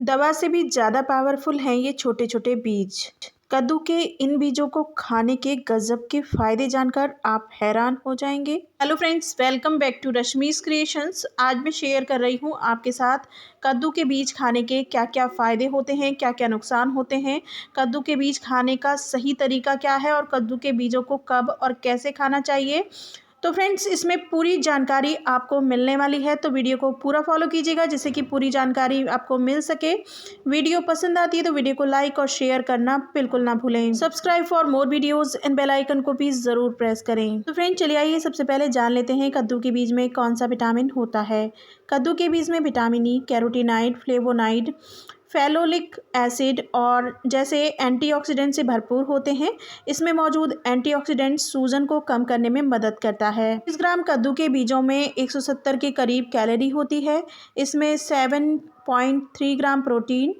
दवा से भी ज़्यादा पावरफुल हैं ये छोटे छोटे बीज। कद्दू के इन बीजों को खाने के गजब के फायदे जानकर आप हैरान हो जाएंगे। Hello friends, welcome back to Rashmi's creations. आज मैं शेयर कर रही हूँ आपके साथ कद्दू के बीज खाने के क्या क्या फ़ायदे होते हैं, क्या क्या नुकसान होते हैं, कद्दू के बीज खाने का सही तरीका क्या है और कद्दू के बीजों को कब और कैसे खाना चाहिए। तो फ्रेंड्स, इसमें पूरी जानकारी आपको मिलने वाली है, तो वीडियो को पूरा फॉलो कीजिएगा जिससे कि पूरी जानकारी आपको मिल सके। वीडियो पसंद आती है तो वीडियो को लाइक और शेयर करना बिल्कुल ना भूलें। Subscribe for more videos and bell icon को भी ज़रूर प्रेस करें। तो फ्रेंड्स, चलिए आइए सबसे पहले जान लेते हैं कद्दू के बीज में कौन सा विटामिन होता है। कद्दू के बीज में vitamin E, carotenoid, flavonoid, phenolic acid और जैसे एंटीऑक्सीडेंट से भरपूर होते हैं। इसमें मौजूद एंटीऑक्सीडेंट सूजन को कम करने में मदद करता है। 20 ग्राम कद्दू के बीजों में 170 के करीब कैलोरी होती है। इसमें 7.3 gram protein,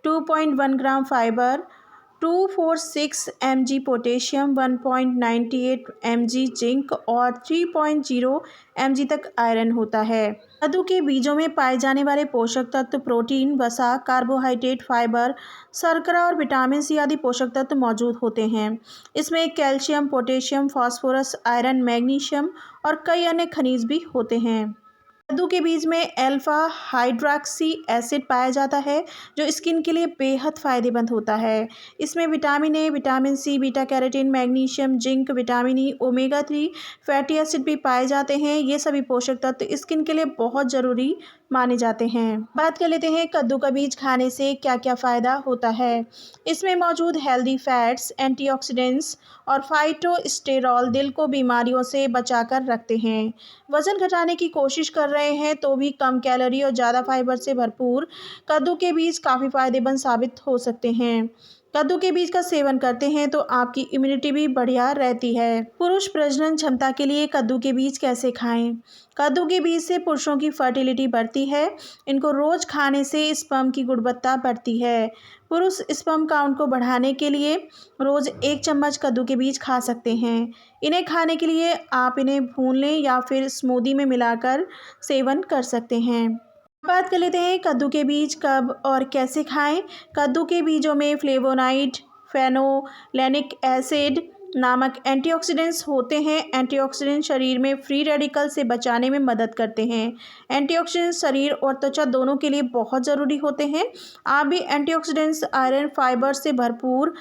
2.1 gram fibre, 246 mg potassium, 1.98 mg zinc और 3.0 mg तक आयरन होता है। कद्दू के बीजों में पाए जाने वाले पोषक तत्व प्रोटीन, वसा, कार्बोहाइड्रेट, फाइबर, शर्करा और विटामिन सी आदि पोषक तत्व मौजूद होते हैं। इसमें calcium, potassium, phosphorus, iron, magnesium और कई अन्य खनिज भी होते हैं। कद्दू के बीज में अल्फा हाइड्रॉक्सी एसिड पाया जाता है जो स्किन के लिए बेहद फ़ायदेमंद होता है। इसमें vitamin A, vitamin C, beta carotene, magnesium, zinc, vitamin E, omega 3 fatty acid भी पाए जाते हैं। ये सभी पोषक तत्व स्किन के लिए बहुत ज़रूरी माने जाते हैं। बात कर लेते हैं कद्दू का बीज खाने से क्या क्या फ़ायदा होता है। इसमें मौजूद हेल्दी फैट्स, एंटीऑक्सीडेंट्स और फाइटोस्टेरॉल दिल को बीमारियों से बचाकर रखते हैं। वज़न घटाने की कोशिश कर रहे हैं तो भी कम कैलोरी और ज़्यादा फाइबर से भरपूर कद्दू के बीज काफ़ी फ़ायदेमंद साबित हो सकते हैं। कद्दू के बीज का सेवन करते हैं तो आपकी इम्यूनिटी भी बढ़िया रहती है। पुरुष प्रजनन क्षमता के लिए कद्दू के बीज कैसे खाएं। कद्दू के बीज से पुरुषों की फर्टिलिटी बढ़ती है। इनको रोज़ खाने से स्पर्म की गुणवत्ता बढ़ती है। पुरुष स्पर्म काउंट को बढ़ाने के लिए रोज़ 1 चम्मच कद्दू के बीज खा सकते हैं। इन्हें खाने के लिए आप इन्हें भून लें या फिर स्मूदी में मिलाकर सेवन कर सकते हैं। बात कर लेते हैं कद्दू के बीज कब और कैसे खाएं। कद्दू के बीजों में फ्लेवोनाइड, फेनोलेनिक एसिड नामक एंटीऑक्सीडेंट्स होते हैं। एंटीऑक्सीडेंट शरीर में फ्री रेडिकल से बचाने में मदद करते हैं। एंटीऑक्सीडेंट शरीर और त्वचा दोनों के लिए बहुत ज़रूरी होते हैं। आप भी एंटीऑक्सीडेंट्स, आयरन, फाइबर से भरपूर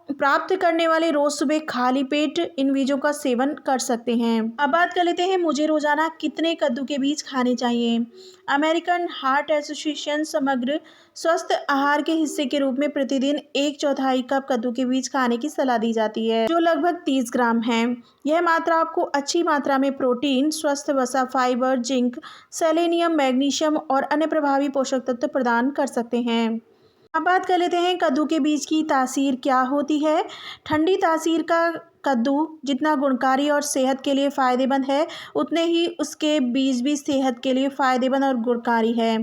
प्राप्त करने वाले रोज़ सुबह खाली पेट इन बीजों का सेवन कर सकते हैं। अब बात कर लेते हैं मुझे रोज़ाना कितने कद्दू के बीज खाने चाहिए। अमेरिकन हार्ट एसोसिएशन समग्र स्वस्थ आहार के हिस्से के रूप में प्रतिदिन 1/4 कप कद्दू के बीज खाने की सलाह दी जाती है, जो लगभग 30 ग्राम है। यह मात्रा आपको अच्छी मात्रा में प्रोटीन, स्वस्थ वसा, फाइबर, जिंक, सेलेनियम, मैग्नीशियम और अन्य प्रभावी पोषक तत्व प्रदान कर सकते हैं। अब बात कर लेते हैं कद्दू के बीज की तासीर क्या होती है। ठंडी तासीर का कद्दू जितना गुणकारी और सेहत के लिए फ़ायदेमंद है, उतने ही उसके बीज भी सेहत के लिए फ़ायदेमंद और गुणकारी है।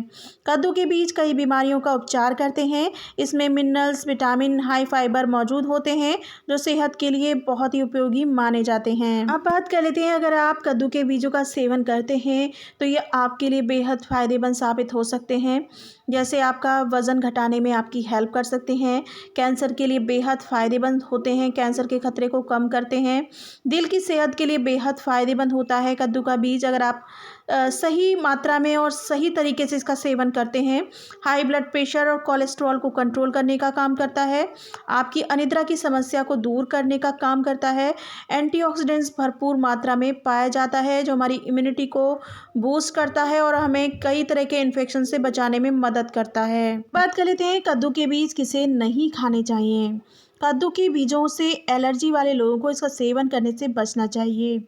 कद्दू के बीज कई बीमारियों का उपचार करते हैं। इसमें मिनरल्स, विटामिन, हाई फाइबर मौजूद होते हैं जो सेहत के लिए बहुत ही उपयोगी माने जाते हैं। अब बात कर लेते हैं अगर आप कद्दू के बीजों का सेवन करते हैं तो ये आपके लिए बेहद फ़ायदेमंद साबित हो सकते हैं। जैसे आपका वज़न घटाने में आपकी हेल्प कर सकते हैं। कैंसर के लिए बेहद फ़ायदेमंद होते हैं, कैंसर के खतरे को कम करते हैं। दिल की सेहत के लिए बेहद फ़ायदेमंद होता है कद्दू का बीज अगर आप सही मात्रा में और सही तरीके से इसका सेवन करते हैं। हाई ब्लड प्रेशर और कोलेस्ट्रॉल को कंट्रोल करने का काम करता है। आपकी अनिद्रा की समस्या को दूर करने का काम करता है। एंटीऑक्सीडेंट्स भरपूर मात्रा में पाया जाता है जो हमारी इम्यूनिटी को बूस्ट करता है और हमें कई तरह के इन्फेक्शन से बचाने में मदद करता है। बात कर लेते हैं कद्दू के बीज किसे नहीं खाने चाहिए। कद्दू के बीजों से एलर्जी वाले लोगों को इसका सेवन करने से बचना चाहिए।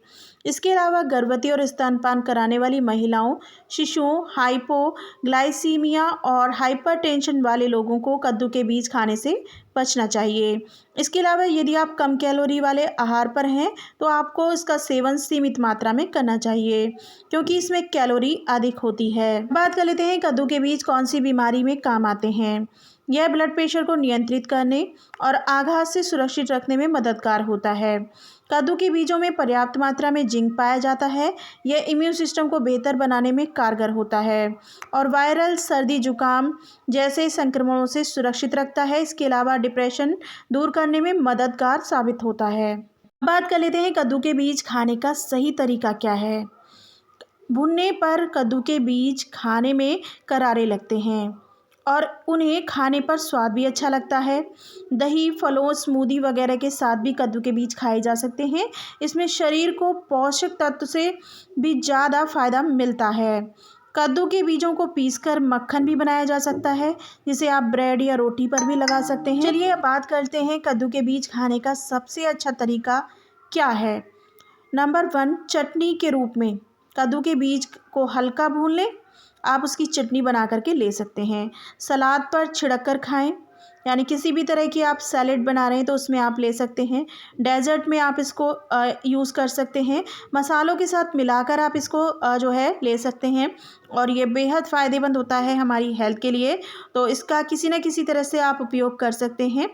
इसके अलावा गर्भवती और स्तनपान कराने वाली महिलाओं, शिशुओं, हाइपोग्लाइसीमिया और हाइपरटेंशन वाले लोगों को कद्दू के बीज खाने से बचना चाहिए। इसके अलावा यदि आप कम कैलोरी वाले आहार पर हैं तो आपको इसका सेवन सीमित मात्रा में करना चाहिए क्योंकि इसमें कैलोरी अधिक होती है। बात कर लेते हैं कद्दू के बीज कौन सी बीमारी में काम आते हैं। यह ब्लड प्रेशर को नियंत्रित करने और आघात से सुरक्षित रखने में मददगार होता है। कद्दू के बीजों में पर्याप्त मात्रा में जिंक पाया जाता है। यह इम्यून सिस्टम को बेहतर बनाने में कारगर होता है और वायरल सर्दी जुकाम जैसे संक्रमणों से सुरक्षित रखता है। इसके अलावा डिप्रेशन दूर करने में मददगार साबित होता है। बात कर लेते हैं कद्दू के बीज खाने का सही तरीका क्या है। भुनने पर कद्दू के बीज खाने में करारे लगते हैं और उन्हें खाने पर स्वाद भी अच्छा लगता है। दही, फलों, स्मूदी वगैरह के साथ भी कद्दू के बीज खाए जा सकते हैं। इसमें शरीर को पोषक तत्व से भी ज़्यादा फायदा मिलता है। कद्दू के बीजों को पीसकर मक्खन भी बनाया जा सकता है, जिसे आप ब्रेड या रोटी पर भी लगा सकते हैं। चलिए अब बात करते हैं कद्दू के बीज खाने का सबसे अच्छा तरीका क्या है। नंबर 1, चटनी के रूप में कद्दू के बीज को हल्का भून लें। आप उसकी चटनी बना करके ले सकते हैं। सलाद पर छिड़क कर खाएं, यानी किसी भी तरह की आप सैलेड बना रहे हैं तो उसमें आप ले सकते हैं। डेजर्ट में आप इसको यूज़ कर सकते हैं। मसालों के साथ मिलाकर आप इसको जो है ले सकते हैं और ये बेहद फ़ायदेमंद होता है हमारी हेल्थ के लिए। तो इसका किसी न किसी तरह से आप उपयोग कर सकते हैं।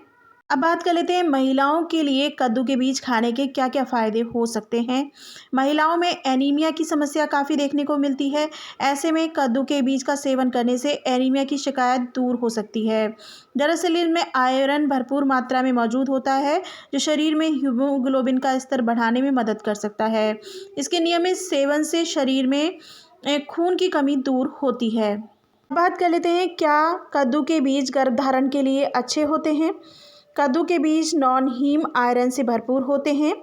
अब बात कर लेते हैं महिलाओं के लिए कद्दू के बीज खाने के क्या क्या फ़ायदे हो सकते हैं। महिलाओं में एनीमिया की समस्या काफ़ी देखने को मिलती है। ऐसे में कद्दू के बीज का सेवन करने से एनीमिया की शिकायत दूर हो सकती है। दरअसल इनमें आयरन भरपूर मात्रा में मौजूद होता है, जो शरीर में हीमोग्लोबिन का स्तर बढ़ाने में मदद कर सकता है। इसके नियमित सेवन से शरीर में खून की कमी दूर होती है। बात कर लेते हैं क्या कद्दू के बीज गर्भधारण के लिए अच्छे होते हैं। कद्दू के बीज नॉन हीम आयरन से भरपूर होते हैं।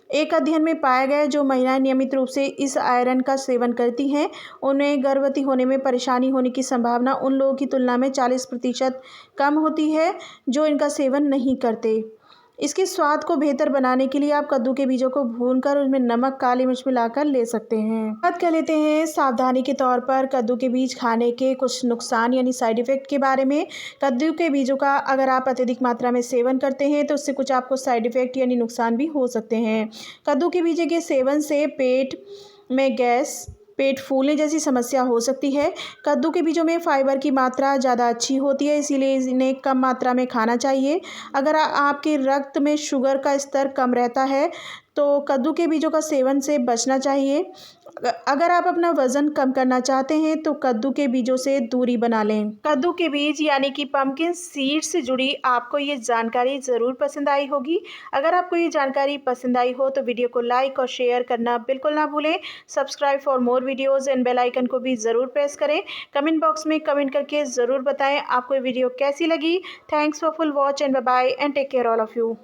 एक अध्ययन में पाया गया जो महिलाएं नियमित रूप से इस आयरन का सेवन करती हैं, उन्हें गर्भवती होने में परेशानी होने की संभावना उन लोगों की तुलना में 40% कम होती है जो इनका सेवन नहीं करते। इसके स्वाद को बेहतर बनाने के लिए आप कद्दू के बीजों को भूनकर उसमें नमक, काली मिर्च मिलाकर ले सकते हैं। बात कर लेते हैं सावधानी के तौर पर कद्दू के बीज खाने के कुछ नुकसान यानी साइड इफ़ेक्ट के बारे में। कद्दू के बीजों का अगर आप अत्यधिक मात्रा में सेवन करते हैं तो उससे कुछ आपको साइड इफ़ेक्ट यानी नुकसान भी हो सकते हैं। कद्दू के बीज के सेवन से पेट में गैस, पेट फूलने जैसी समस्या हो सकती है। कद्दू के बीजों में फाइबर की मात्रा ज़्यादा अच्छी होती है, इसीलिए इन्हें कम मात्रा में खाना चाहिए। अगर आपके रक्त में शुगर का स्तर कम रहता है तो कद्दू के बीजों का सेवन से बचना चाहिए। अगर आप अपना वज़न कम करना चाहते हैं तो कद्दू के बीजों से दूरी बना लें। कद्दू के बीज यानी कि पम्पकिन सीड से जुड़ी आपको ये जानकारी ज़रूर पसंद आई होगी। अगर आपको ये जानकारी पसंद आई हो तो वीडियो को लाइक और शेयर करना बिल्कुल ना भूलें। Subscribe for more videos and bell icon को भी ज़रूर प्रेस करें। कमेंट बॉक्स में कमेंट करके ज़रूर बताएं आपको ये वीडियो कैसी लगी। Thanks for full watch and bye bye and take care all of you.